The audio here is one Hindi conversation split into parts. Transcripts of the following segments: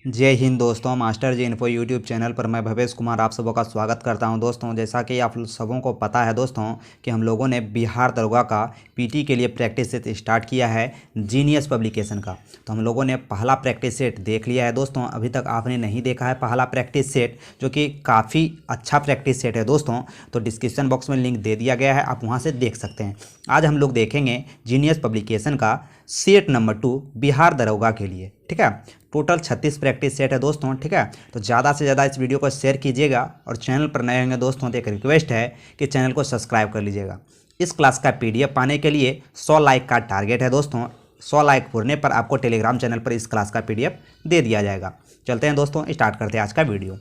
जय हिंद दोस्तों, मास्टर जी इन्फो यूट्यूब चैनल पर मैं भवेश कुमार आप सबों का स्वागत करता हूं। दोस्तों, जैसा कि आप सबों को पता है दोस्तों कि हम लोगों ने बिहार दरोगा का पीटी के लिए प्रैक्टिस सेट स्टार्ट किया है जीनियस पब्लिकेशन का। तो हम लोगों ने पहला प्रैक्टिस सेट देख लिया है दोस्तों। अभी तक आपने नहीं देखा है पहला प्रैक्टिस सेट, जो कि काफ़ी अच्छा प्रैक्टिस सेट है दोस्तों, तो डिस्क्रिप्शन बॉक्स में लिंक दे दिया गया है, आप वहाँ से देख सकते हैं। आज हम लोग देखेंगे जीनियस पब्लिकेशन का सेट नंबर 2 बिहार दरोगा के लिए। ठीक है, टोटल 36 प्रैक्टिस सेट है दोस्तों। ठीक है, तो ज़्यादा से ज़्यादा इस वीडियो को शेयर कीजिएगा और चैनल पर नए होंगे दोस्तों तो एक रिक्वेस्ट है कि चैनल को सब्सक्राइब कर लीजिएगा। इस क्लास का पीडीएफ पाने के लिए 100 लाइक का टारगेट है दोस्तों। 100 लाइक पूरने पर आपको टेलीग्राम चैनल पर इस क्लास का पीडीएफ दे दिया जाएगा। चलते हैं दोस्तों, स्टार्ट करते हैं आज का वीडियो।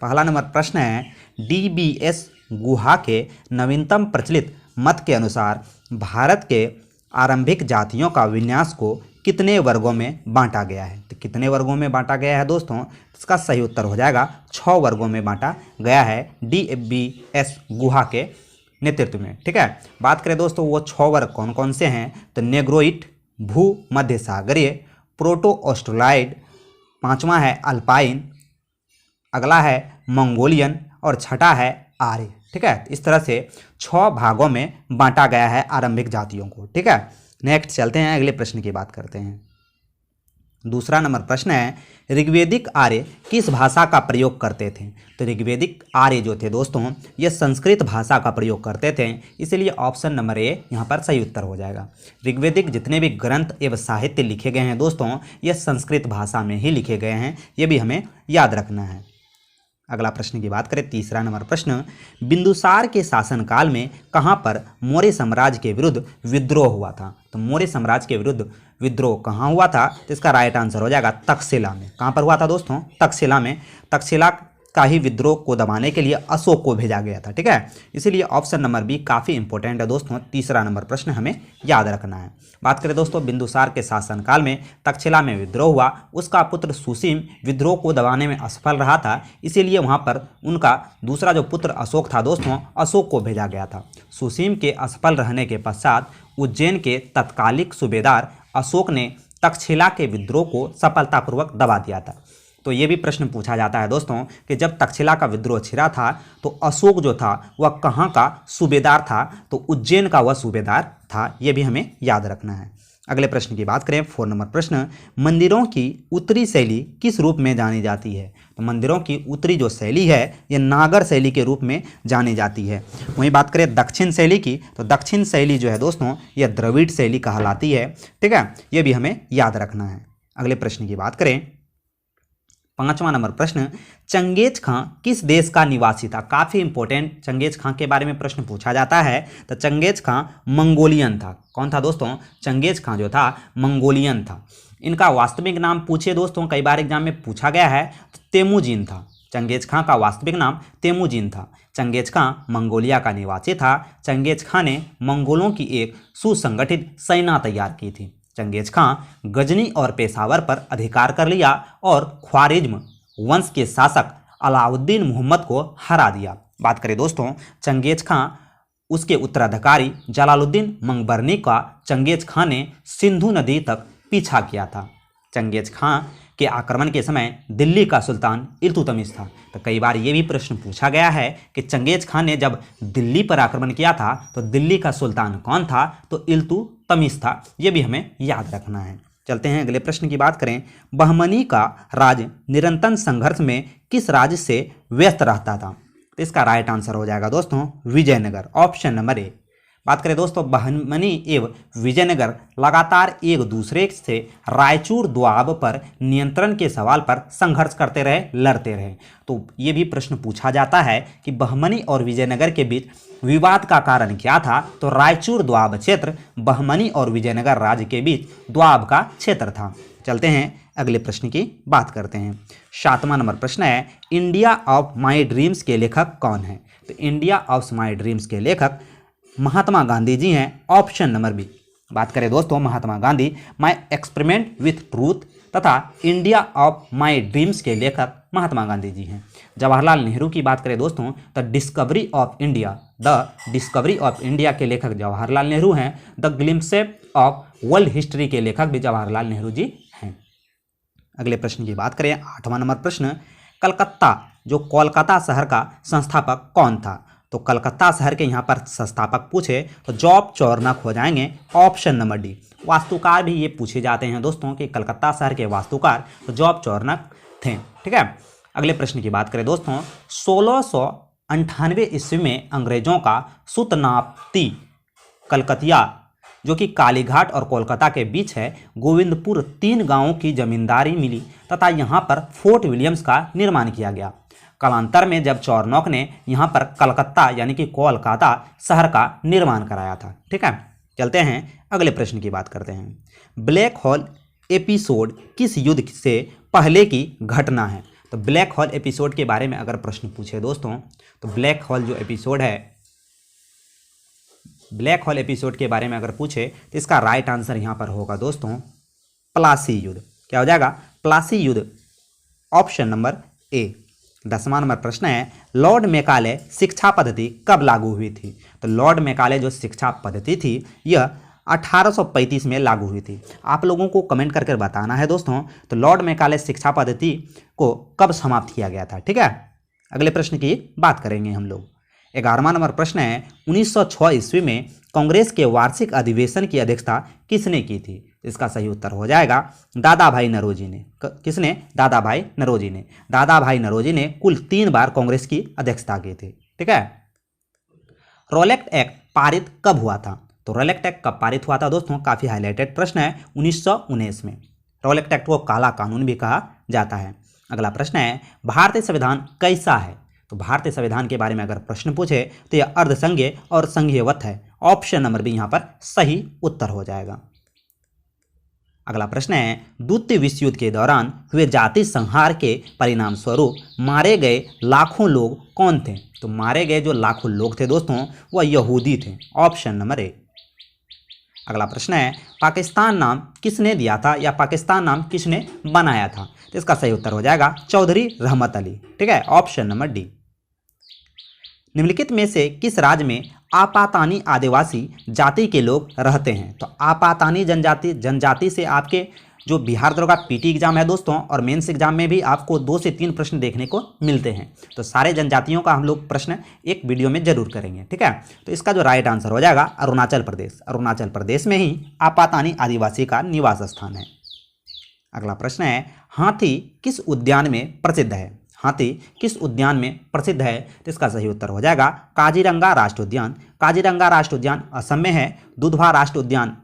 पहला नंबर प्रश्न है, डीबीएस गुहा के नवीनतम प्रचलित मत के अनुसार भारत के आरंभिक जातियों का विन्यास को कितने वर्गों में बांटा गया है? तो कितने वर्गों में बांटा गया है दोस्तों? इसका सही उत्तर हो जाएगा 6 वर्गों में बांटा गया है डीबीएस गुहा के नेतृत्व में। ठीक है, बात करें दोस्तों वो 6 वर्ग कौन कौन से हैं, तो नेग्रोइट भू मध्य सागरीय, प्रोटो ऑस्ट्रोलाइड, 5वां है अल्पाइन, अगला है मंगोलियन और छठा है आर्य। ठीक है, इस तरह से 6 भागों में बांटा गया है आरंभिक जातियों को। ठीक है, नेक्स्ट चलते हैं, अगले प्रश्न की बात करते हैं। दूसरा नंबर प्रश्न है, ऋग्वेदिक आर्य किस भाषा का प्रयोग करते थे? तो ऋग्वेदिक आर्य जो थे दोस्तों ये संस्कृत भाषा का प्रयोग करते थे, इसलिए ऑप्शन नंबर ए यहाँ पर सही उत्तर हो जाएगा। ऋग्वेदिक जितने भी ग्रंथ एवं साहित्य लिखे गए हैं दोस्तों ये संस्कृत भाषा में ही लिखे गए हैं, ये भी हमें याद रखना है। अगला प्रश्न की बात करें, तीसरा नंबर प्रश्न, बिंदुसार के शासनकाल में कहाँ पर मौर्य साम्राज्य के विरुद्ध विद्रोह हुआ था? तो मौर्य साम्राज्य के विरुद्ध विद्रोह कहाँ हुआ था? तो इसका राइट आंसर हो जाएगा तक्षशिला में। कहाँ पर हुआ था दोस्तों? तक्षशिला में। तक्षशिला का ही विद्रोह को दबाने के लिए अशोक को भेजा गया था। ठीक है, इसीलिए ऑप्शन नंबर बी काफ़ी इंपॉर्टेंट है दोस्तों। तीसरा नंबर प्रश्न हमें याद रखना है। बात करें दोस्तों बिंदुसार के शासनकाल में तक्षशिला में विद्रोह हुआ, उसका पुत्र सुसीम विद्रोह को दबाने में असफल रहा था, इसीलिए वहाँ पर उनका दूसरा जो पुत्र अशोक था दोस्तों अशोक को भेजा गया था। सुसीम के असफल रहने के पश्चात उज्जैन के तत्कालिक सूबेदार अशोक ने तक्षशिला के विद्रोह को सफलतापूर्वक दबा दिया था। तो ये भी प्रश्न पूछा जाता है दोस्तों कि जब तक्षशिला का विद्रोह छिड़ा था तो अशोक जो था वह कहाँ का सूबेदार था? तो उज्जैन का वह सूबेदार था, ये भी हमें याद रखना है। अगले प्रश्न की बात करें, 4 नंबर प्रश्न, मंदिरों की उत्तरी शैली किस रूप में जानी जाती है? तो मंदिरों की उत्तरी जो शैली है ये नागर शैली के रूप में जानी जाती है। वहीं बात करें दक्षिण शैली की, तो दक्षिण शैली जो है दोस्तों यह द्रविड़ शैली कहलाती है। ठीक है, ये भी हमें याद रखना है। अगले प्रश्न की बात करें, 5वां नंबर प्रश्न, चंगेज खां किस देश का निवासी था? काफ़ी इंपॉर्टेंट चंगेज खां के बारे में प्रश्न पूछा जाता है। तो चंगेज खां मंगोलियन था। कौन था दोस्तों? चंगेज खां जो था मंगोलियन था। इनका वास्तविक नाम पूछे दोस्तों, कई बार एग्जाम में पूछा गया है, तो तेमुजिन था। चंगेज खां का वास्तविक नाम तेमुजिन था। चंगेज खां मंगोलिया का निवासी था। चंगेज खां ने मंगोलों की एक सुसंगठित सेना तैयार की थी। चंगेज खां गजनी और पेशावर पर अधिकार कर लिया और ख्वारिज्म वंश के शासक अलाउद्दीन मुहम्मद को हरा दिया। बात करें दोस्तों चंगेज खां, उसके उत्तराधिकारी जलालुद्दीन मंगबरनी का चंगेज खां ने सिंधु नदी तक पीछा किया था। चंगेज खां के आक्रमण के समय दिल्ली का सुल्तान इल्तुतमिश था। तो कई बार ये भी प्रश्न पूछा गया है कि चंगेज खां ने जब दिल्ली पर आक्रमण किया था तो दिल्ली का सुल्तान कौन था? तो इल्तुतमिश था। ये भी हमें याद रखना है। चलते हैं अगले प्रश्न की बात करें, बहमनी का राज निरंतर संघर्ष में किस राज्य से व्यस्त रहता था? तो इसका राइट आंसर हो जाएगा दोस्तों विजयनगर, ऑप्शन नंबर ए। बात करें दोस्तों बहमनी एवं विजयनगर लगातार एक दूसरे से रायचूर दोआब पर नियंत्रण के सवाल पर संघर्ष करते रहे, लड़ते रहे। तो ये भी प्रश्न पूछा जाता है कि बहमनी और विजयनगर के बीच विवाद का कारण क्या था? तो रायचूर दोआब क्षेत्र बहमनी और विजयनगर राज्य के बीच दोआब का क्षेत्र था। चलते हैं अगले प्रश्न की बात करते हैं। 7वां नंबर प्रश्न है, इंडिया ऑफ माई ड्रीम्स के लेखक कौन है? तो इंडिया ऑफ माई ड्रीम्स के लेखक महात्मा गांधी जी हैं, ऑप्शन नंबर बी। बात करें दोस्तों Mahatma Gandhi my experiment with truth तथा इंडिया ऑफ माई ड्रीम्स के लेखक महात्मा गांधी जी हैं। जवाहरलाल नेहरू की बात करें दोस्तों तो डिस्कवरी ऑफ इंडिया के लेखक जवाहरलाल नेहरू हैं। The glimpse of world history के लेखक भी जवाहरलाल नेहरू जी हैं। अगले प्रश्न की बात करें, 8वां नंबर प्रश्न, कलकत्ता जो कोलकाता शहर का संस्थापक कौन था? तो कलकत्ता शहर के यहाँ पर संस्थापक पूछे तो जॉब चौर्नक हो जाएंगे, ऑप्शन नंबर डी। वास्तुकार भी ये पूछे जाते हैं दोस्तों कि कलकत्ता शहर के वास्तुकार तो जॉब चौर्नक थे। ठीक है, अगले प्रश्न की बात करें दोस्तों, 1698 ईस्वी में अंग्रेजों का सुतनापती कलकतिया जो कि कालीघाट और कोलकाता के बीच है, गोविंदपुर 3 गांवों की जमींदारी मिली तथा यहाँ पर फोर्ट विलियम्स का निर्माण किया गया। कालांतर में जब चौरनौक ने यहाँ पर कलकत्ता यानी कि कोलकाता शहर का निर्माण कराया था। ठीक है, चलते हैं अगले प्रश्न की बात करते हैं। ब्लैक होल एपिसोड किस युद्ध से पहले की घटना है? तो ब्लैक होल एपिसोड के बारे में अगर प्रश्न पूछे दोस्तों, तो ब्लैक होल जो एपिसोड है, ब्लैक होल एपिसोड के बारे में अगर पूछे तो इसका राइट आंसर यहाँ पर होगा दोस्तों प्लासी युद्ध। क्या हो जाएगा? प्लासी युद्ध, ऑप्शन नंबर ए। 10वां नंबर प्रश्न है, लॉर्ड मेकाले शिक्षा पद्धति कब लागू हुई थी? तो लॉर्ड मेकाले जो शिक्षा पद्धति थी यह 1835 में लागू हुई थी। आप लोगों को कमेंट करके बताना है दोस्तों, तो लॉर्ड मेकाले शिक्षा पद्धति को कब समाप्त किया गया था। ठीक है, अगले प्रश्न की बात करेंगे हम लोग। 11वां नंबर प्रश्न है, 1906 ईस्वी में कांग्रेस के वार्षिक अधिवेशन की अध्यक्षता किसने की थी? इसका सही उत्तर हो जाएगा दादा भाई नौरोजी ने। किसने? दादा भाई नौरोजी ने। दादा भाई नौरोजी ने कुल 3 बार कांग्रेस की अध्यक्षता की थी। ठीक है, रोलेक्ट एक्ट पारित कब हुआ था? तो रोलेक्ट एक्ट कब पारित हुआ था दोस्तों? काफी हाईलाइटेड प्रश्न है, 1919 में। रोलेक्ट एक्ट को काला कानून भी कहा जाता है। अगला प्रश्न है, भारतीय संविधान कैसा है? तो भारतीय संविधान के बारे में अगर प्रश्न पूछे तो यह अर्धसंघीय और संघीयवत है, ऑप्शन नंबर बी यहाँ पर सही उत्तर हो जाएगा। अगला प्रश्न है, द्वितीय विश्व युद्ध के दौरान हुए जाति संहार के परिणाम स्वरूप मारे गए लाखों लोग कौन थे? तो मारे गए जो लाखों लोग थे दोस्तों वह यहूदी थे, ऑप्शन नंबर ए। अगला प्रश्न है, पाकिस्तान नाम किसने दिया था या पाकिस्तान नाम किसने बनाया था? तो इसका सही उत्तर हो जाएगा चौधरी रहमत अली। ठीक है, ऑप्शन नंबर डी। निम्नलिखित में से किस राज्य में आपातानी आदिवासी जाति के लोग रहते हैं? तो आपातानी जनजाति से आपके जो बिहार दरोगा पीटी एग्जाम है दोस्तों और मेंस एग्जाम में भी आपको 2 से 3 प्रश्न देखने को मिलते हैं। तो सारे जनजातियों का हम लोग प्रश्न एक वीडियो में जरूर करेंगे। ठीक है, तो इसका जो राइट आंसर हो जाएगा अरुणाचल प्रदेश। अरुणाचल प्रदेश में ही आपातानी आदिवासी का निवास स्थान है। अगला प्रश्न है, हाथी किस उद्यान में प्रसिद्ध है? हाथी किस उद्यान में प्रसिद्ध है? तो इसका सही उत्तर हो जाएगा काजीरंगा राष्ट्रीय उद्यान। काजीरंगा राष्ट्रीय उद्यान असम में है। दुधवा राष्ट्रीय उद्यान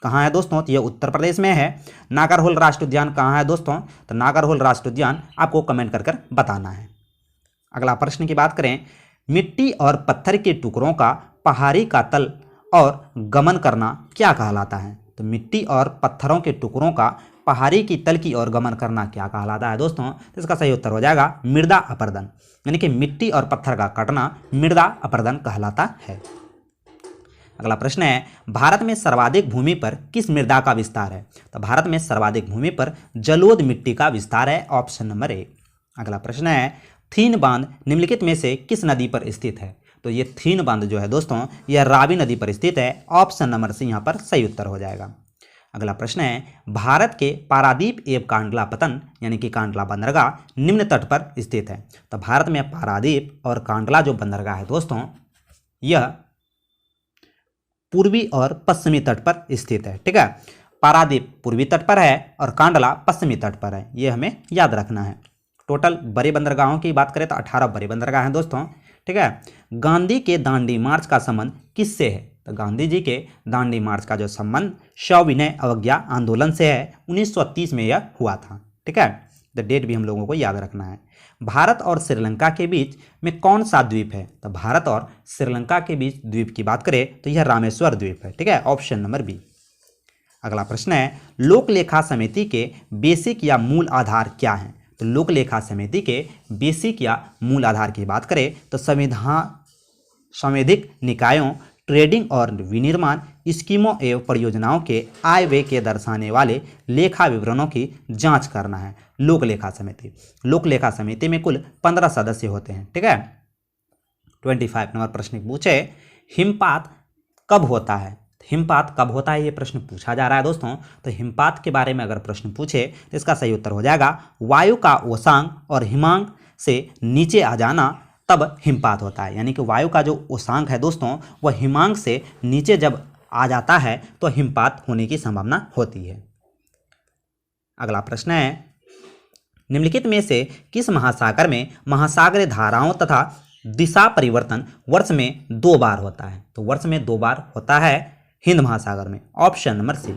कहाँ है दोस्तों? तो यह उत्तर प्रदेश में है। नागरहोल राष्ट्रीय उद्यान कहाँ है दोस्तों? तो नागरहोल राष्ट्रीय उद्यान आपको कमेंट कर बताना है। अगला प्रश्न की बात करें, मिट्टी और पत्थर के टुकड़ों का पहाड़ी का तल और गमन करना क्या कहलाता है? तो मिट्टी और पत्थरों के टुकड़ों का पहाड़ी की तल की ओर गमन करना क्या कहलाता है दोस्तों? तो इसका सही उत्तर हो जाएगा मृदा अपरदन, यानी कि मिट्टी और पत्थर का कटना मृदा अपरदन कहलाता है। अगला प्रश्न है, भारत में सर्वाधिक भूमि पर किस मृदा का विस्तार है? तो भारत में सर्वाधिक भूमि पर जलोढ़ मिट्टी का विस्तार है, ऑप्शन नंबर ए। अगला प्रश्न है, थीन बांध निम्नलिखित में से किस नदी पर स्थित है? तो ये थीन बांध जो है दोस्तों यह रावी नदी पर स्थित है, ऑप्शन नंबर सी यहाँ पर सही उत्तर हो जाएगा। अगला प्रश्न है, भारत के पारादीप एवं कांडला पतन यानी कि कांडला बंदरगाह निम्न तट पर स्थित है। तो भारत में पारादीप और कांडला जो बंदरगाह है दोस्तों यह पूर्वी और पश्चिमी तट पर स्थित है। ठीक है, पारादीप पूर्वी तट पर है और कांडला पश्चिमी तट पर है, ये हमें याद रखना है। टोटल बड़े बंदरगाहों की बात करें तो 18 बड़े बंदरगाह हैं दोस्तों। ठीक है, गांधी के दांडी मार्च का संबंध किससे है? तो गांधी जी के दांडी मार्च का जो संबंध सविनय अवज्ञा आंदोलन से है, 1930 में यह हुआ था। ठीक है, द डेट भी हम लोगों को याद रखना है। भारत और श्रीलंका के बीच में कौन सा द्वीप है? तो भारत और श्रीलंका के बीच द्वीप की बात करें तो यह रामेश्वर द्वीप है। ठीक है, ऑप्शन नंबर बी। अगला प्रश्न है, लोक लेखा समिति के बेसिक या मूल आधार क्या है? तो लोक लेखा समिति के बेसिक या मूल आधार की बात करें तो संवैधानिक निकायों, ट्रेडिंग और विनिर्माण स्कीमों एवं परियोजनाओं के आय व्यय के दर्शाने वाले लेखा विवरणों की जांच करना है लोक लेखा समिति। लोक लेखा समिति में कुल 15 सदस्य होते हैं। ठीक है, 25 नंबर प्रश्न पूछे, हिमपात कब होता है? हिमपात कब होता है ये प्रश्न पूछा जा रहा है दोस्तों। तो हिमपात के बारे में अगर प्रश्न पूछे तो इसका सही उत्तर हो जाएगा वायु का ओसांग और हिमांक से नीचे आ जाना तब हिमपात होता है। यानी कि वायु का जो ओसांक है दोस्तों वह हिमांक से नीचे जब आ जाता है तो हिमपात होने की संभावना होती है। अगला प्रश्न है निम्नलिखित में से किस महासागर में महासागरीय धाराओं तथा दिशा परिवर्तन वर्ष में 2 बार होता है। तो वर्ष में 2 बार होता है हिंद महासागर में। ऑप्शन नंबर सी।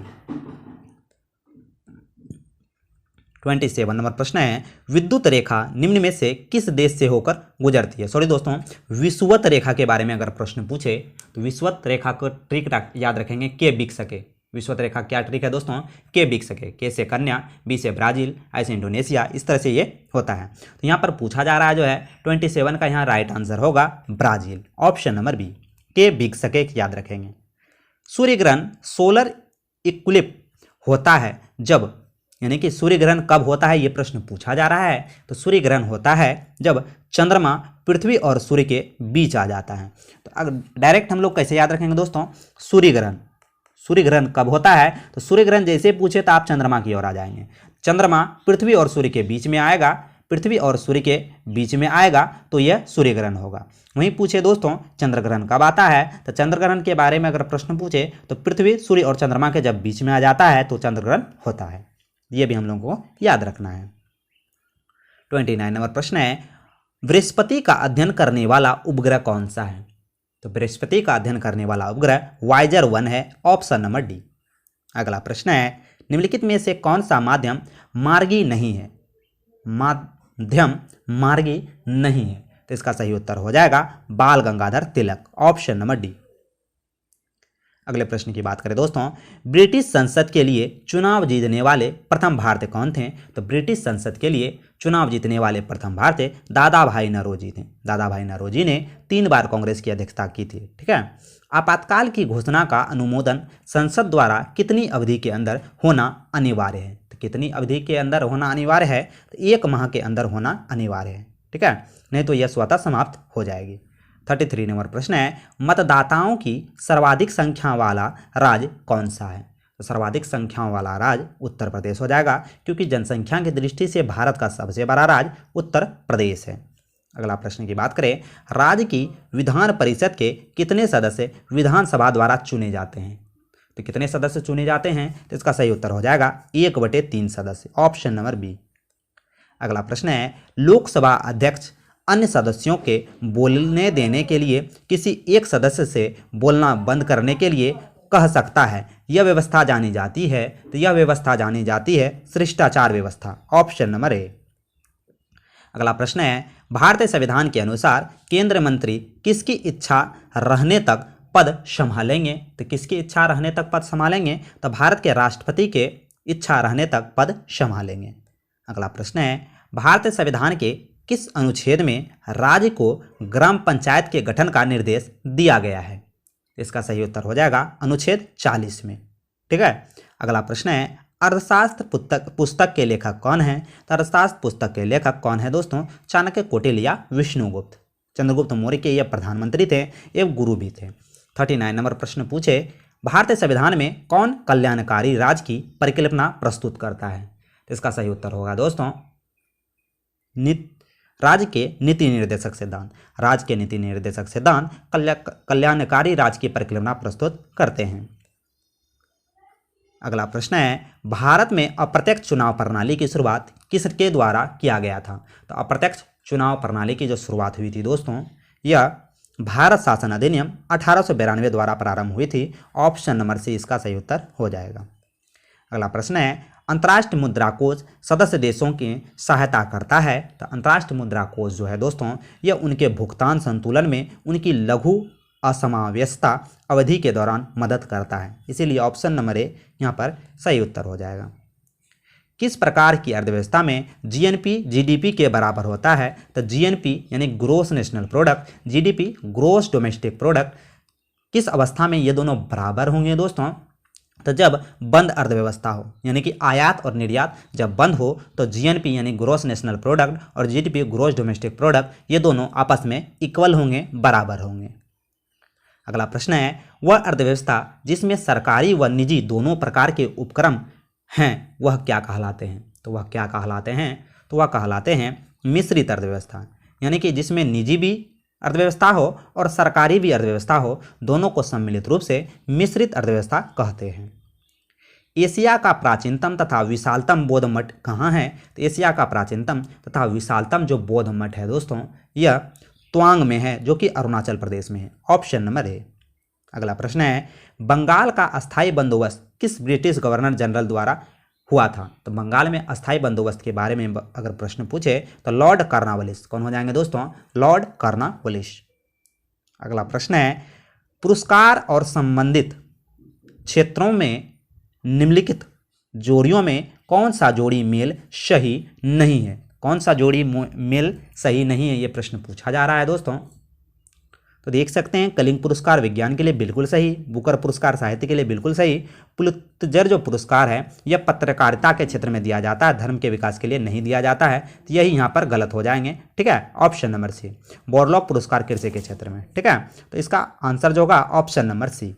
27 नंबर प्रश्न है विद्युत रेखा निम्न में से किस देश से होकर गुजरती है। सॉरी दोस्तों, विषुवत रेखा के बारे में अगर प्रश्न पूछे तो विषुवत रेखा को ट्रिक याद रखेंगे के बिक सके। विषुवत रेखा क्या ट्रिक है दोस्तों, के बिक सके। के से कन्या, बी से ब्राजील, आई से इंडोनेशिया, इस तरह से ये होता है। तो यहाँ पर पूछा जा रहा है जो है 27 का यहाँ राइट आंसर होगा ब्राजील। ऑप्शन नंबर बी, के बिक सके याद रखेंगे। सूर्य ग्रहण सोलर इक्लिप्स होता है जब, यानी कि सूर्य ग्रहण कब होता है ये प्रश्न पूछा जा रहा है। तो सूर्य ग्रहण होता है जब चंद्रमा पृथ्वी और सूर्य के बीच आ जाता है। तो अगर डायरेक्ट हम लोग कैसे याद रखेंगे दोस्तों, सूर्य ग्रहण कब होता है। तो सूर्य ग्रहण जैसे पूछे तो आप चंद्रमा की ओर आ जाएंगे। चंद्रमा पृथ्वी और सूर्य के बीच में आएगा, पृथ्वी और सूर्य के बीच में आएगा तो यह सूर्य ग्रहण होगा। वहीं पूछे दोस्तों चंद्र ग्रहण कब आता है, तो चंद्र ग्रहण के बारे में अगर प्रश्न पूछे तो पृथ्वी, सूर्य और चंद्रमा के जब बीच में आ जाता है तो चंद्र ग्रहण होता है। ये भी हम लोगों को याद रखना है। 29 नंबर प्रश्न है बृहस्पति का अध्ययन करने वाला उपग्रह कौन सा है। तो बृहस्पति का अध्ययन करने वाला उपग्रह वाइजर 1 है। Option number D. अगला प्रश्न है निम्नलिखित में से कौन सा माध्यम मार्गी नहीं है। माध्यम मार्गी नहीं है, तो इसका सही उत्तर हो जाएगा Bal Gangadhar Tilak. Option number D. अगले प्रश्न की बात करें दोस्तों, ब्रिटिश संसद के लिए चुनाव जीतने वाले प्रथम भारतीय कौन थे। तो ब्रिटिश संसद के लिए चुनाव जीतने वाले प्रथम भारतीय दादा भाई नौरोजी थे। दादा भाई नौरोजी ने 3 बार कांग्रेस की अध्यक्षता की थी। ठीक है। आपातकाल की घोषणा का अनुमोदन संसद द्वारा कितनी अवधि के अंदर होना अनिवार्य है। तो कितनी अवधि के अंदर होना अनिवार्य है, तो 1 माह के अंदर होना अनिवार्य है। ठीक है, नहीं तो यह स्वतः समाप्त हो जाएगी। 33 नंबर प्रश्न है मतदाताओं की सर्वाधिक संख्या वाला राज्य कौन सा है। तो सर्वाधिक संख्याओं वाला राज्य उत्तर प्रदेश हो जाएगा, क्योंकि जनसंख्या की दृष्टि से भारत का सबसे बड़ा राज्य उत्तर प्रदेश है। अगला प्रश्न की बात करें, राज्य की विधान परिषद के कितने सदस्य विधानसभा द्वारा चुने जाते हैं। तो कितने सदस्य चुने जाते हैं, तो इसका सही उत्तर हो जाएगा 1/3 सदस्य। Option number B. अगला प्रश्न है लोकसभा अध्यक्ष अन्य सदस्यों के बोलने देने के लिए किसी एक सदस्य से बोलना बंद करने के लिए कह सकता है, यह व्यवस्था जानी जाती है। तो यह व्यवस्था जानी जाती है शिष्टाचार व्यवस्था। Option number A. अगला प्रश्न है भारतीय संविधान के अनुसार केंद्रीय मंत्री किसकी इच्छा रहने तक पद संभालेंगे। तो किसकी इच्छा रहने तक पद संभालेंगे, तो भारत के राष्ट्रपति के इच्छा रहने तक पद संभालेंगे। अगला प्रश्न है भारतीय संविधान के किस अनुच्छेद में राज्य को ग्राम पंचायत के गठन का निर्देश दिया गया है। इसका सही उत्तर हो जाएगा अनुच्छेद 40 में। ठीक है। अगला प्रश्न है अर्थशास्त्र पुस्तक के लेखक कौन है। तो अर्थशास्त्र पुस्तक के लेखक कौन है दोस्तों, चाणक्य, कौटिल्य या विष्णुगुप्त। चंद्रगुप्त मौर्य के ये प्रधानमंत्री थे एवं गुरु भी थे। 39 नंबर प्रश्न पूछे भारतीय संविधान में कौन कल्याणकारी राज्य की परिकल्पना प्रस्तुत करता है। तो इसका सही उत्तर होगा दोस्तों राज्य के नीति निर्देशक सिद्धांत। राज्य के नीति निर्देशक सिद्धांत कल्याणकारी राज्य की परिकल्पना प्रस्तुत करते हैं। अगला प्रश्न है भारत में अप्रत्यक्ष चुनाव प्रणाली की शुरुआत किसके द्वारा किया गया था। तो अप्रत्यक्ष चुनाव प्रणाली की जो शुरुआत हुई थी दोस्तों, यह भारत शासन अधिनियम 1892 द्वारा प्रारंभ हुई थी। ऑप्शन नंबर सी इसका सही उत्तर हो जाएगा। अगला प्रश्न है अंतर्राष्ट्रीय मुद्रा कोष सदस्य देशों की सहायता करता है। तो अंतर्राष्ट्रीय मुद्रा कोष जो है दोस्तों, यह उनके भुगतान संतुलन में उनकी लघु असमावेशता अवधि के दौरान मदद करता है। इसीलिए ऑप्शन नंबर ए यहाँ पर सही उत्तर हो जाएगा। किस प्रकार की अर्थव्यवस्था में जीएनपी जीडीपी के बराबर होता है। तो जीएनपी यानी gross national product, GDP gross domestic product, किस अवस्था में ये दोनों बराबर होंगे दोस्तों, तो जब बंद अर्थव्यवस्था हो, यानी कि आयात और निर्यात जब बंद हो तो जीएनपी यानी ग्रोस नेशनल प्रोडक्ट और जीडीपी ग्रोस डोमेस्टिक प्रोडक्ट ये दोनों आपस में इक्वल होंगे, बराबर होंगे। अगला प्रश्न है, वह अर्थव्यवस्था जिसमें सरकारी व निजी दोनों प्रकार के उपक्रम हैं वह क्या कहलाते हैं? तो वह क्या कहलाते हैं? तो वह कहलाते हैं मिश्रित अर्थव्यवस्था। यानी कि जिसमें निजी भी अर्थव्यवस्था हो और सरकारी भी अर्थव्यवस्था हो, दोनों को सम्मिलित रूप से मिश्रित अर्थव्यवस्था कहते हैं। एशिया का प्राचीनतम तथा विशालतम बौद्ध मठ कहाँ है? तो एशिया का प्राचीनतम तथा विशालतम जो बौद्ध मठ है दोस्तों, यह त्वांग में है, जो कि अरुणाचल प्रदेश में है। Option number A. अगला प्रश्न है, बंगाल का अस्थायी बंदोबस्त किस ब्रिटिश गवर्नर जनरल द्वारा हुआ था? तो बंगाल में अस्थायी बंदोबस्त के बारे में अगर प्रश्न पूछे तो लॉर्ड कॉर्नवालिस। कौन हो जाएंगे दोस्तों? Lord Cornwallis. अगला प्रश्न है, पुरस्कार और संबंधित क्षेत्रों में निम्नलिखित जोड़ियों में कौन सा जोड़ी मेल सही नहीं है? कौन सा जोड़ी मेल सही नहीं है, ये प्रश्न पूछा जा रहा है दोस्तों। तो देख सकते हैं, कलिंग पुरस्कार विज्ञान के लिए बिल्कुल सही, बुकर पुरस्कार साहित्य के लिए बिल्कुल सही, पुलित्जर जो पुरस्कार है यह पत्रकारिता के क्षेत्र में दिया जाता है, धर्म के विकास के लिए नहीं दिया जाता है, तो यही यहाँ पर गलत हो जाएंगे। ठीक है, ऑप्शन नंबर सी। बोरलॉग पुरस्कार कृषि के क्षेत्र में। ठीक है, तो इसका आंसर जो होगा ऑप्शन नंबर सी।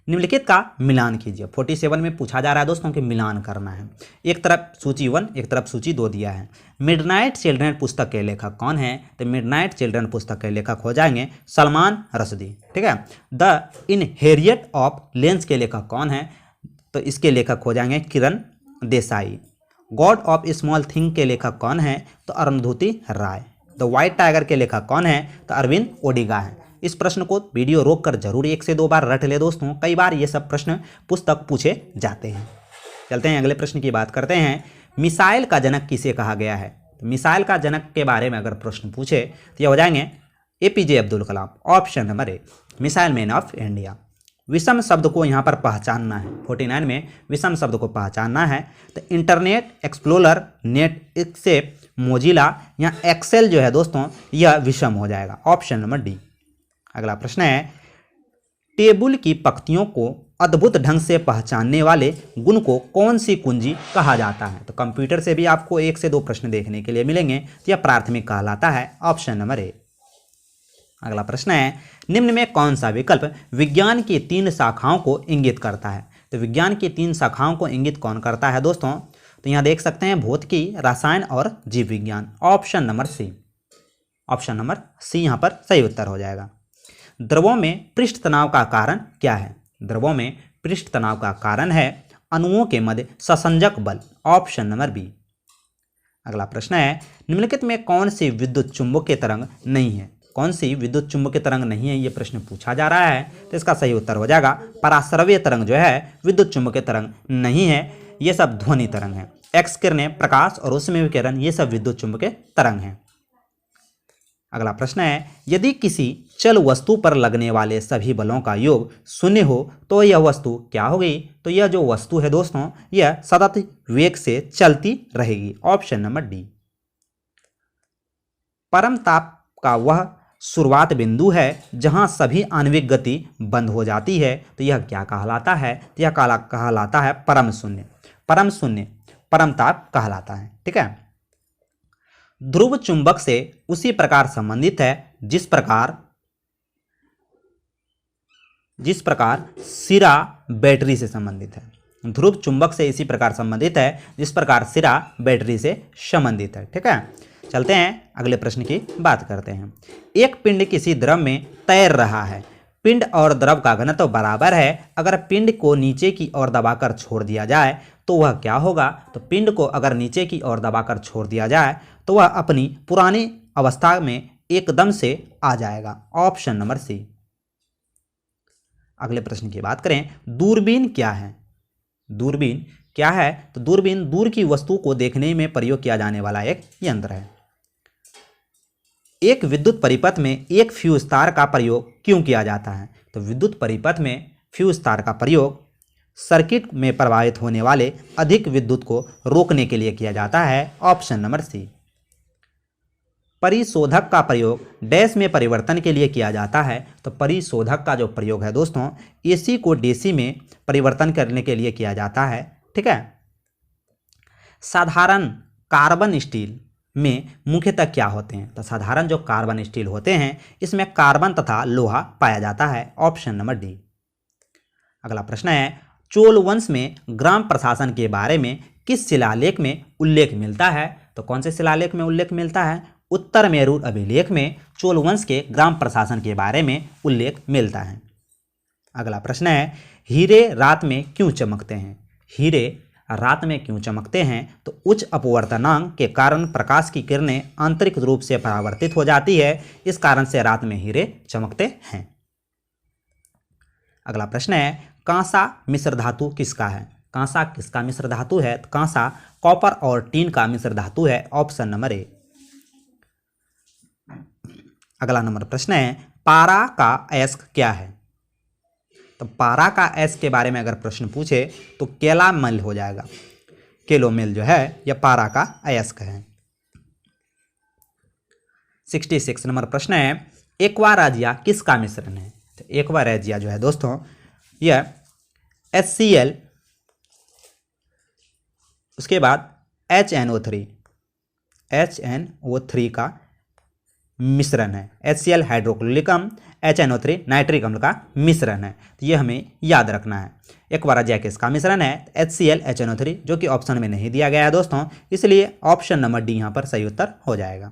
निम्नलिखित का मिलान कीजिए। 47 में पूछा जा रहा है दोस्तों कि मिलान करना है। एक तरफ सूची 1, एक तरफ सूची 2 दिया है। मिडनाइट चिल्ड्रन पुस्तक के लेखक कौन है? तो मिडनाइट चिल्ड्रन पुस्तक के लेखक हो जाएंगे सलमान रश्दी। ठीक है। द इनहेरिएट ऑफ लेंस के लेखक कौन है? तो इसके लेखक हो जाएंगे Kiran Desai. God of small thing के लेखक कौन है? तो Arundhati Roy. The white tiger के लेखक कौन है? तो अरविंद ओडिगा है। इस प्रश्न को वीडियो रोककर जरूर 1 से 2 बार रट ले दोस्तों, कई बार ये सब प्रश्न पुस्तक पूछे जाते हैं। चलते हैं अगले प्रश्न की बात करते हैं। मिसाइल का जनक किसे कहा गया है? तो मिसाइल का जनक के बारे में अगर प्रश्न पूछे तो ये हो जाएंगे APJ Abdul Kalam. Option number A, missile man of India. विषम शब्द को यहाँ पर पहचानना है। 49 में विषम शब्द को पहचानना है तो internet explorer, net accept, Mozilla या एक्सेल जो है दोस्तों यह विषम हो जाएगा। Option number D. अगला प्रश्न है, टेबुल की पंक्तियों को अद्भुत ढंग से पहचानने वाले गुण को कौन सी कुंजी कहा जाता है? तो कंप्यूटर से भी आपको 1 से 2 प्रश्न देखने के लिए मिलेंगे, तो यह प्राथमिक कहलाता है। Option number A. अगला प्रश्न है, निम्न में कौन सा विकल्प विज्ञान की 3 शाखाओं को इंगित करता है? तो विज्ञान की 3 शाखाओं को इंगित कौन करता है दोस्तों? तो यहाँ देख सकते हैं भौतिकी, रसायन और जीव विज्ञान। Option number C. Option number C यहाँ पर सही उत्तर हो जाएगा। द्रवों में पृष्ठ तनाव का कारण क्या है? द्रवों में पृष्ठ तनाव का कारण है अणुओं के मध्य ससंजक बल। Option number B. अगला प्रश्न है, निम्नलिखित में कौन सी विद्युत चुंबकीय तरंग नहीं है? कौन सी विद्युत चुंबकीय तरंग नहीं है, ये प्रश्न पूछा जा रहा है, तो इसका सही उत्तर हो जाएगा पराश्रव्य तरंग जो है विद्युत चुंबकीय तरंग नहीं है, ये सब ध्वनि तरंग है। एक्स किरणें, प्रकाश और ऊष्मीय विकिरण ये सब विद्युत चुंबकीय तरंग हैं। अगला प्रश्न है, यदि किसी चल वस्तु पर लगने वाले सभी बलों का योग 0 हो तो यह वस्तु क्या होगी? तो यह जो वस्तु है दोस्तों यह सतत वेग से चलती रहेगी। Option number D. परम ताप का वह शुरुआत बिंदु है जहां सभी आणविक गति बंद हो जाती है, तो यह क्या कहलाता है? तो यह कहलाता है परम शून्य। परम शून्य परम ताप कहलाता है। ठीक है। ध्रुव चुंबक से उसी प्रकार संबंधित है जिस प्रकार सिरा बैटरी से संबंधित है। ध्रुव चुंबक से इसी प्रकार संबंधित है जिस प्रकार सिरा बैटरी से संबंधित है। ठीक है। चलते हैं अगले प्रश्न की बात करते हैं। एक पिंड किसी द्रव में तैर रहा है। पिंड और द्रव का घनत्व बराबर है। अगर पिंड को नीचे की ओर दबाकर छोड़ दिया जाए तो वह क्या होगा? तो पिंड को अगर नीचे की ओर दबाकर छोड़ दिया जाए तो वह अपनी पुरानी अवस्था में एकदम से आ जाएगा। Option number C. अगले प्रश्न की बात करें, दूरबीन क्या है? दूरबीन क्या है? तो दूरबीन दूर की वस्तु को देखने में प्रयोग किया जाने वाला एक यंत्र है। एक विद्युत परिपथ में एक फ्यूज तार का प्रयोग क्यों किया जाता है? तो विद्युत परिपथ में फ्यूज तार का प्रयोग सर्किट में प्रवाहित होने वाले अधिक विद्युत को रोकने के लिए किया जाता है। ऑप्शन नंबर सी। परिशोधक का प्रयोग डैश में परिवर्तन के लिए किया जाता है। तो परिशोधक का जो प्रयोग है दोस्तों एसी को डीसी में परिवर्तन करने के लिए किया जाता है। ठीक है। साधारण कार्बन स्टील में मुख्यतः क्या होते हैं? तो साधारण जो कार्बन स्टील होते हैं इसमें कार्बन तथा लोहा पाया जाता है। Option number D. अगला प्रश्न है, चोल वंश में ग्राम प्रशासन के बारे में किस शिलालेख में उल्लेख मिलता है? तो कौन से शिलालेख में उल्लेख मिलता है? उत्तर मेरूर अभिलेख में चोल वंश के ग्राम प्रशासन के बारे में उल्लेख मिलता है। अगला प्रश्न है, हीरे रात में क्यों चमकते हैं? हीरे रात में क्यों चमकते हैं? तो उच्च अपवर्तनांक के कारण प्रकाश की किरणें आंतरिक रूप से परावर्तित हो जाती है, इस कारण से रात में हीरे चमकते हैं। अगला प्रश्न है, कांसा मिश्र धातु किसका है? कांसा किसका मिश्र धातु है? तो कांसा कॉपर और टीन का मिश्र धातु है। Option number A. अगला नंबर प्रश्न है, पारा का अयस्क क्या है? तो पारा का अयस्क के बारे में अगर प्रश्न पूछे तो कैलामल हो जाएगा। कैलोमिल जो है यह पारा का अयस्क है। 66 नंबर प्रश्न है, एक्वा रेजिया किसका मिश्रण है? तो एक्वा रेजिया जो है दोस्तों यह HCl उसके बाद HNO3 का मिश्रण है। HCl हाइड्रोक्लोरिक अम्ल, HNO3 नाइट्रिक अम्ल का मिश्रण है। तो ये हमें याद रखना है। एक्वा रेजिया किसका मिश्रण है? HCl HNO3, जो कि ऑप्शन में नहीं दिया गया है दोस्तों, इसलिए ऑप्शन नंबर डी यहाँ पर सही उत्तर हो जाएगा।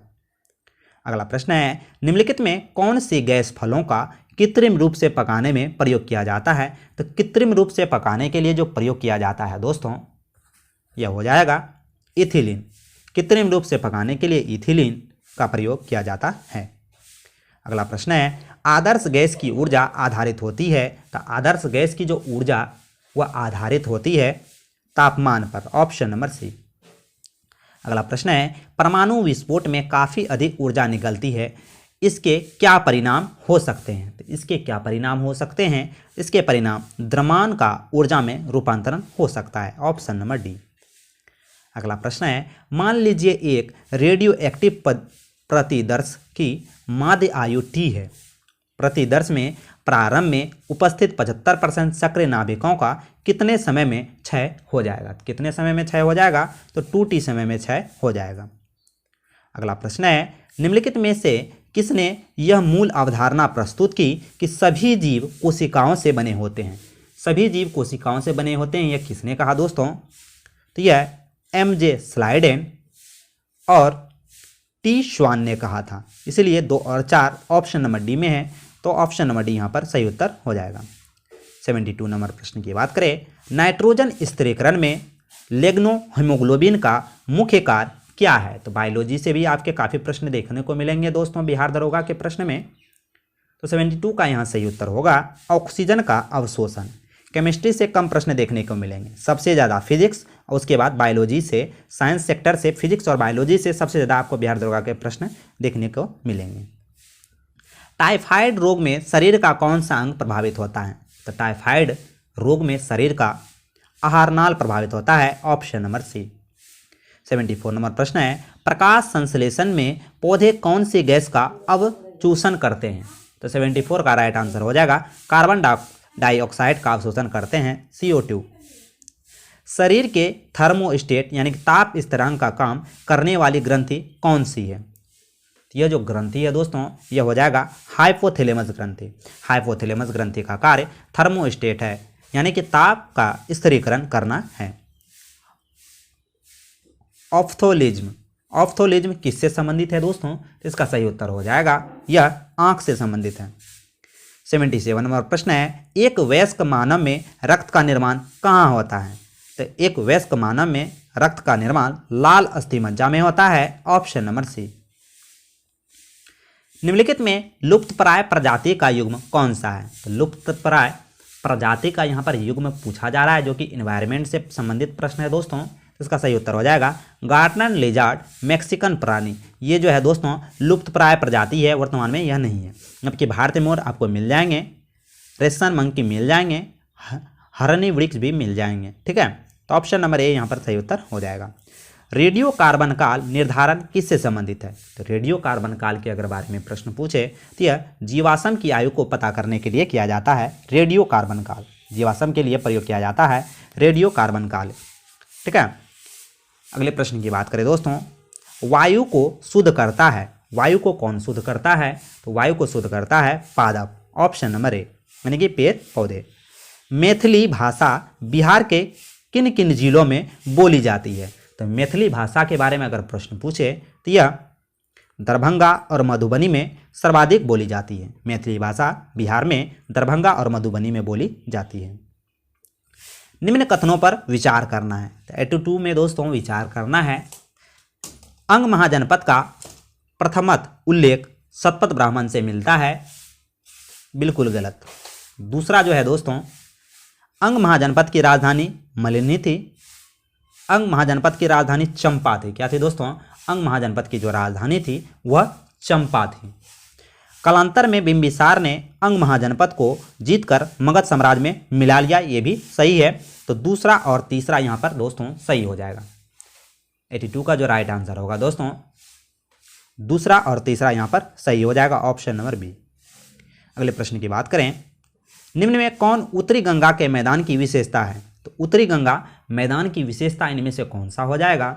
अगला प्रश्न है, निम्नलिखित में कौन सी गैस फलों का कृत्रिम रूप से पकाने में प्रयोग किया जाता है? तो कृत्रिम रूप से पकाने के लिए जो प्रयोग किया जाता है दोस्तों यह हो जाएगा इथिलीन। कृत्रिम रूप से पकाने के लिए इथिलीन का प्रयोग किया जाता है। अगला प्रश्न है, आदर्श गैस की ऊर्जा आधारित होती है? तो आदर्श गैस की जो ऊर्जा वह आधारित होती है तापमान पर। Option number C. अगला प्रश्न है, परमाणु विस्फोट में काफ़ी अधिक ऊर्जा निकलती है, इसके क्या परिणाम हो सकते हैं? तो इसके क्या परिणाम हो सकते हैं? इसके परिणाम द्रव्यमान का ऊर्जा में रूपांतरण हो सकता है। Option number D. अगला प्रश्न है, मान लीजिए एक रेडियो एक्टिव प्रतिदर्श की माध्य आयु T है। प्रतिदर्श में प्रारंभ में उपस्थित 75% सक्रिय नाभिकों का कितने समय में क्षय हो जाएगा? कितने समय में क्षय हो जाएगा? तो 2T समय में क्षय हो जाएगा। अगला प्रश्न है, निम्नलिखित में से किसने यह मूल अवधारणा प्रस्तुत की कि सभी जीव कोशिकाओं से बने होते हैं? सभी जीव कोशिकाओं से बने होते हैं, यह किसने कहा दोस्तों? तो यह MJ स्लाइडेन और T श्वान ने कहा था। इसलिए 2 और 4 ऑप्शन नंबर डी में है, तो ऑप्शन नंबर डी यहाँ पर सही उत्तर हो जाएगा। 72 नंबर प्रश्न की बात करें, नाइट्रोजन स्थिरीकरण में लेग्नो हीमोग्लोबिन का मुख्य कार्य क्या है? तो बायोलॉजी से भी आपके काफ़ी प्रश्न देखने को मिलेंगे दोस्तों बिहार दरोगा के प्रश्न में। तो 72 का यहाँ सही उत्तर होगा ऑक्सीजन का अवशोषण। केमिस्ट्री से कम प्रश्न देखने को मिलेंगे, सबसे ज़्यादा फिजिक्स और उसके बाद बायोलॉजी से, साइंस सेक्टर से फिजिक्स और बायोलॉजी से सबसे ज़्यादा आपको बिहार दरोगा के प्रश्न देखने को मिलेंगे। टाइफाइड रोग में शरीर का कौन सा अंग प्रभावित होता है? तो टाइफाइड रोग में शरीर का आहारनाल प्रभावित होता है। ऑप्शन नंबर सी। 74 नंबर प्रश्न है, प्रकाश संश्लेषण में पौधे कौन सी गैस का अवशोषण करते हैं? तो 74 का राइट आंसर हो जाएगा कार्बन डाइऑक्साइड का अवशोषण करते हैं, CO2। शरीर के थर्मोस्टेट यानी कि ताप स्थिरांक का काम करने वाली ग्रंथि कौन सी है? यह जो ग्रंथि है दोस्तों यह हो जाएगा हाइपोथैलेमस ग्रंथि। हाइपोथैलेमस ग्रंथि का कार्य थर्मोस्टेट है, यानी कि ताप का स्थिरीकरण करना है। ऑप्थोलिज्म, ऑप्थोलिज्म किससे संबंधित है दोस्तों? तो इसका सही उत्तर हो जाएगा यह आंख से संबंधित है। 77 नंबर प्रश्न है, एक वयस्क मानव में रक्त का निर्माण कहाँ होता है? तो एक वयस्क मानव में रक्त का निर्माण लाल अस्थिमज्जा में होता है। Option number C. निम्नलिखित में लुप्तप्राय प्रजाति का युग्म कौन सा है? तो लुप्तप्राय प्रजाति का यहाँ पर युग्म पूछा जा रहा है, जो कि इन्वायरमेंट से संबंधित प्रश्न है दोस्तों। इसका सही उत्तर हो जाएगा गार्डनर लिजार्ड मैक्सिकन प्राणी। ये जो है दोस्तों लुप्तप्राय प्रजाति है, वर्तमान में यह नहीं है। जबकि भारतीय मोर आपको मिल जाएंगे, रेशन मंकी मिल जाएंगे, हरणी वृक्ष भी मिल जाएंगे। ठीक है, तो ऑप्शन नंबर ए यहाँ पर सही उत्तर हो जाएगा। रेडियो कार्बन काल निर्धारण किससे संबंधित है? तो रेडियो कार्बन काल के अगर बारे में प्रश्न पूछे तो यह जीवाश्म की आयु को पता करने के लिए किया जाता है। रेडियो कार्बन काल जीवाश्म के लिए प्रयोग किया जाता है, रेडियो कार्बन काल। ठीक है, अगले प्रश्न की बात करें दोस्तों, वायु को शुद्ध करता है? वायु को कौन शुद्ध करता है? तो वायु को शुद्ध करता है पादप, ऑप्शन नंबर ए, यानी कि पेड़ पौधे। मैथिली भाषा बिहार के किन किन जिलों में बोली जाती है? तो मैथिली भाषा के बारे में अगर प्रश्न पूछे तो यह दरभंगा और मधुबनी में सर्वाधिक बोली जाती है। मैथिली भाषा बिहार में दरभंगा और मधुबनी में बोली जाती है। निम्न कथनों पर विचार करना है। तो 82 में दोस्तों विचार करना है। अंग महाजनपद का प्रथमत उल्लेख शतपथ ब्राह्मण से मिलता है, बिल्कुल गलत। दूसरा जो है दोस्तों, अंग महाजनपद की राजधानी मलिनी थी। अंग महाजनपद की राजधानी चंपा थी। क्या थी दोस्तों? अंग महाजनपद की जो राजधानी थी वह चंपा थी। कालांतर में बिंबिसार ने अंग महाजनपद को जीतकर मगध साम्राज्य में मिला लिया, ये भी सही है। तो दूसरा और तीसरा यहाँ पर दोस्तों सही हो जाएगा। 82 का जो राइट आंसर होगा दोस्तों, दूसरा और तीसरा यहाँ पर सही हो जाएगा, ऑप्शन नंबर बी। अगले प्रश्न की बात करें, निम्न में कौन उत्तरी गंगा के मैदान की विशेषता है? तो उत्तरी गंगा मैदान की विशेषता इनमें से कौन सा हो जाएगा?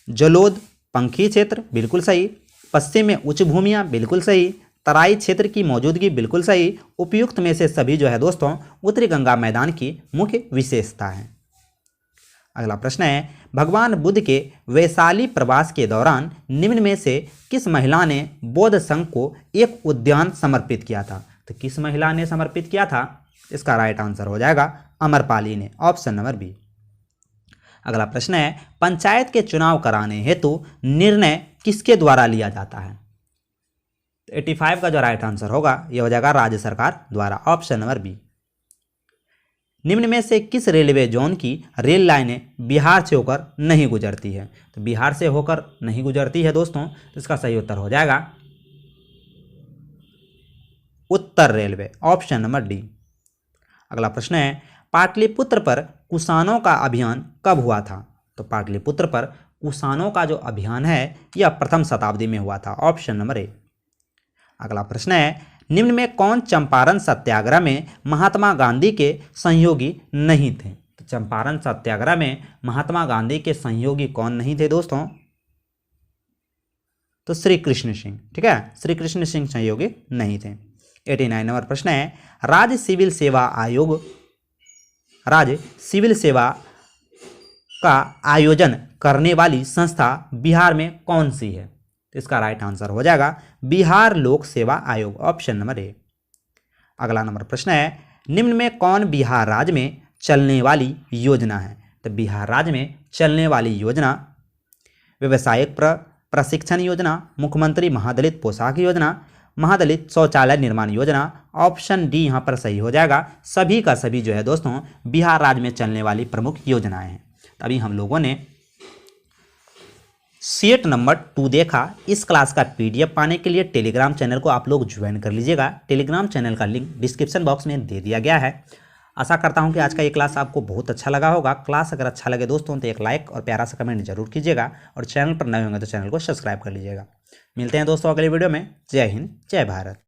जलोद पंखी क्षेत्र, बिल्कुल सही। पश्चिम में उच्च भूमियां, बिल्कुल सही। तराई क्षेत्र की मौजूदगी, बिल्कुल सही। उपयुक्त में से सभी जो है दोस्तों उत्तरी गंगा मैदान की मुख्य विशेषता है। अगला प्रश्न है, भगवान बुद्ध के वैशाली प्रवास के दौरान निम्न में से किस महिला ने बौद्ध संघ को एक उद्यान समर्पित किया था? तो किस महिला ने समर्पित किया था? इसका राइट आंसर हो जाएगा अमरपाली ने, ऑप्शन नंबर बी। अगला प्रश्न है, पंचायत के चुनाव कराने हेतु निर्णय किसके द्वारा लिया जाता है? 85 का जो राइट आंसर होगा यह हो जाएगा राज्य सरकार द्वारा, ऑप्शन नंबर बी। निम्न में से किस रेलवे जोन की रेल लाइनें बिहार से होकर नहीं गुजरती है? तो बिहार से होकर नहीं गुजरती है दोस्तों, तो इसका सही उत्तर हो जाएगा उत्तर रेलवे, ऑप्शन नंबर डी। अगला प्रश्न है, पाटलिपुत्र पर कुषाणों का अभियान कब हुआ था? तो पाटलिपुत्र पर कुषाणों का जो अभियान है यह प्रथम शताब्दी में हुआ था, ऑप्शन नंबर ए। अगला प्रश्न है, निम्न में कौन चंपारण सत्याग्रह में महात्मा गांधी के सहयोगी नहीं थे? तो चंपारण सत्याग्रह में महात्मा गांधी के सहयोगी कौन नहीं थे दोस्तों? तो श्री कृष्ण सिंह, ठीक है, श्री कृष्ण सिंह सहयोगी नहीं थे। 89 नंबर प्रश्न है, राज्य सिविल सेवा का आयोजन करने वाली संस्था बिहार में कौन सी है? तो इसका राइट आंसर हो जाएगा बिहार लोक सेवा आयोग, ऑप्शन नंबर ए। अगला नंबर प्रश्न है, निम्न में कौन बिहार राज्य में चलने वाली योजना है? तो बिहार राज्य में चलने वाली योजना व्यवसायिक प्रशिक्षण योजना, मुख्यमंत्री महादलित पोशाक योजना, महादलित शौचालय निर्माण योजना, ऑप्शन डी यहाँ पर सही हो जाएगा। सभी का सभी जो है दोस्तों बिहार राज्य में चलने वाली प्रमुख योजनाएं हैं। अभी हम लोगों ने सेट नंबर 2 देखा। इस क्लास का PDF पाने के लिए टेलीग्राम चैनल को आप लोग ज्वाइन कर लीजिएगा। टेलीग्राम चैनल का लिंक डिस्क्रिप्शन बॉक्स में दे दिया गया है। आशा करता हूं कि आज का ये क्लास आपको बहुत अच्छा लगा होगा। क्लास अगर अच्छा लगे दोस्तों तो एक लाइक और प्यारा सा कमेंट जरूर कीजिएगा, और चैनल पर नए होंगे तो चैनल को सब्सक्राइब कर लीजिएगा। मिलते हैं दोस्तों अगले वीडियो में। जय हिंद, जय भारत।